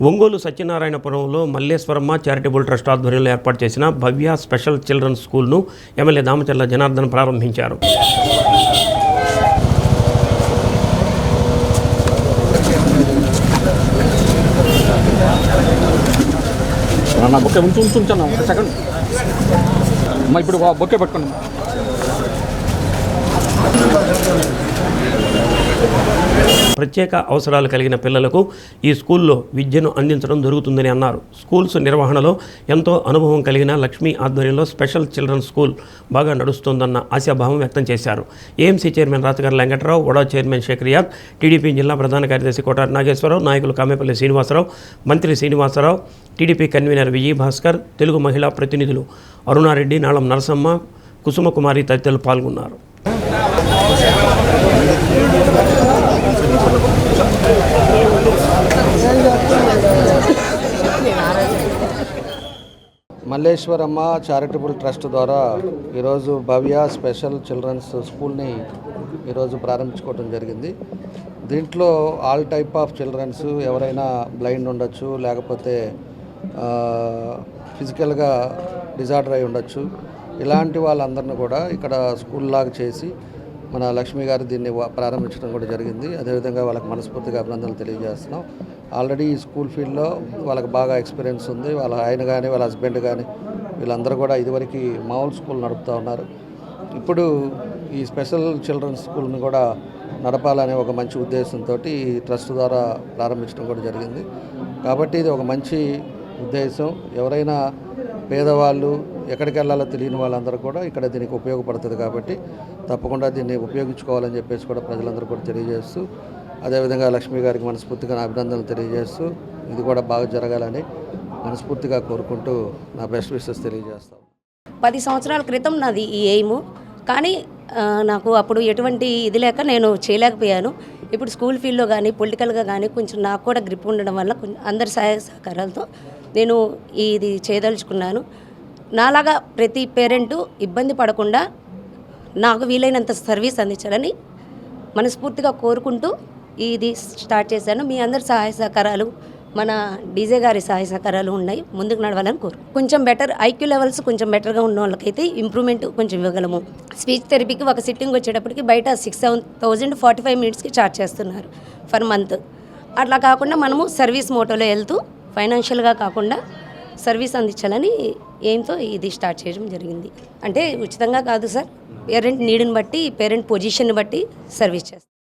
ఒంగోలు సత్యనారాయణపురంలో Malleswaramma charitable trust ఆధ్వర్యంలో ఏర్పాటు చేసిన భవ్య స్పెషల్ చిల్డ్రన్స్ స్కూల్ను ఎమ్మెల్యే దామచర్ల జనార్దన్ ప్రారంభించారు. ఇప్పుడు బొక్కే పట్టుకోండి. ప్రత్యేక అవసరాలు కలిగిన పిల్లలకు ఈ స్కూల్లో విద్యను అందించడం జరుగుతుందని అన్నారు. స్కూల్స్ నిర్వహణలో ఎంతో అనుభవం కలిగిన లక్ష్మీ ఆధ్వర్యంలో స్పెషల్ చిల్డ్రన్స్ స్కూల్ బాగా నడుస్తోందన్న ఆశాభావం వ్యక్తం చేశారు. ఏఎంసీ చైర్మన్ రాతగారి వెంకటరావు, వడా చైర్మన్ శేఖరియాద్, టీడీపీ జిల్లా ప్రధాన కార్యదర్శి కోటారి నాగేశ్వరరావు, నాయకులు కామేపల్లి శ్రీనివాసరావు, మంత్రి శ్రీనివాసరావు, టీడీపీ కన్వీనర్ విజయభాస్కర్, తెలుగు మహిళా ప్రతినిధులు అరుణారెడ్డి, నాళం నరసమ్మ, కుసుమకుమారి తదితరులు పాల్గొన్నారు. మల్లేశ్వరమ్మ చారిటబుల్ ట్రస్ట్ ద్వారా ఈరోజు భవ్య స్పెషల్ చిల్డ్రన్స్ స్కూల్ని ఈరోజు ప్రారంభించుకోవడం జరిగింది. దీంట్లో ఆల్ టైప్ ఆఫ్ చిల్డ్రన్స్, ఎవరైనా బ్లైండ్ ఉండొచ్చు, లేకపోతే ఫిజికల్గా డిజార్డర్ అయి ఉండొచ్చు, ఇలాంటి వాళ్ళందరినీ కూడా ఇక్కడ స్కూల్ లాగా చేసి మన లక్ష్మి గారు దీన్ని ప్రారంభించడం కూడా జరిగింది. అదేవిధంగా వాళ్ళకి మనస్ఫూర్తిగా అభినందనలు తెలియజేస్తున్నాం. ఆల్రెడీ ఈ స్కూల్ ఫీల్డ్లో వాళ్ళకి బాగా ఎక్స్పీరియన్స్ ఉంది. వాళ్ళ ఆయన కానీ వాళ్ళ హస్బెండ్ కానీ వీళ్ళందరూ కూడా ఇదివరకు మామూలు స్కూల్ నడుపుతూ ఉన్నారు. ఇప్పుడు ఈ స్పెషల్ చిల్డ్రన్స్ స్కూల్ని కూడా నడపాలనే ఒక మంచి ఉద్దేశంతో ఈ ట్రస్ట్ ద్వారా ప్రారంభించడం కూడా జరిగింది. కాబట్టి ఇది ఒక మంచి ఉద్దేశం. ఎవరైనా పేదవాళ్ళు, ఎక్కడికి వెళ్ళాలో తెలియని వాళ్ళందరూ కూడా ఇక్కడ దీనికి ఉపయోగపడుతుంది. కాబట్టి తప్పకుండా దీన్ని ఉపయోగించుకోవాలని చెప్పేసి కూడా ప్రజలందరూ కూడా తెలియజేస్తూ, అదేవిధంగా లక్ష్మి గారికి మనస్ఫూర్తిగా నా అభినందనలు తెలియజేస్తూ ఇది కూడా బాగా జరగాలని మనస్ఫూర్తిగా కోరుకుంటూ నా బెస్ట్ విషెస్ తెలియజేస్తాను. 10 సంవత్సరాల క్రితం నాది ఈ ఎయిమ్, కానీ నాకు అప్పుడు ఎటువంటి ఇది లేక నేను చేయలేకపోయాను. ఇప్పుడు స్కూల్ ఫీల్డ్లో కానీ పొలిటికల్గా కానీ కొంచెం నాకు కూడా గ్రిప్ ఉండడం వల్ల అందరి సహాయ సహకారాలతో నేను ఇది చేయదలుచుకున్నాను. నాలాగా ప్రతి పేరెంటు ఇబ్బంది పడకుండా నాకు వీలైనంత సర్వీస్ అందించాలని మనస్ఫూర్తిగా కోరుకుంటూ ఇది స్టార్ట్ చేశాను. మీ అందరి సహాయ సహకారాలు, మన డీజే గారి సహాయ సహకారాలు ఉన్నాయి. ముందుకు నడవాలని కొంచెం బెటర్ ఐక్యూ లెవెల్స్ కొంచెం బెటర్గా ఉన్న వాళ్ళకైతే ఇంప్రూవ్మెంట్ కొంచెం ఇవ్వగలము. స్పీచ్ థెరపీకి ఒక సిట్టింగ్ వచ్చేటప్పటికి బయట 6,745 మినిట్స్కి ఛార్జ్ చేస్తున్నారు ఫర్ మంత్. అట్లా కాకుండా మనము సర్వీస్ మోటోలో వెళ్తూ ఫైనాన్షియల్గా కాకుండా సర్వీస్ అందించాలని ఎయిమ్తో ఇది స్టార్ట్ చేయడం జరిగింది. అంటే ఉచితంగా కాదు సార్, పేరెంట్ నీడ్ని బట్టి, పేరెంట్ పొజిషన్ని బట్టి సర్వీస్ చేస్తాం.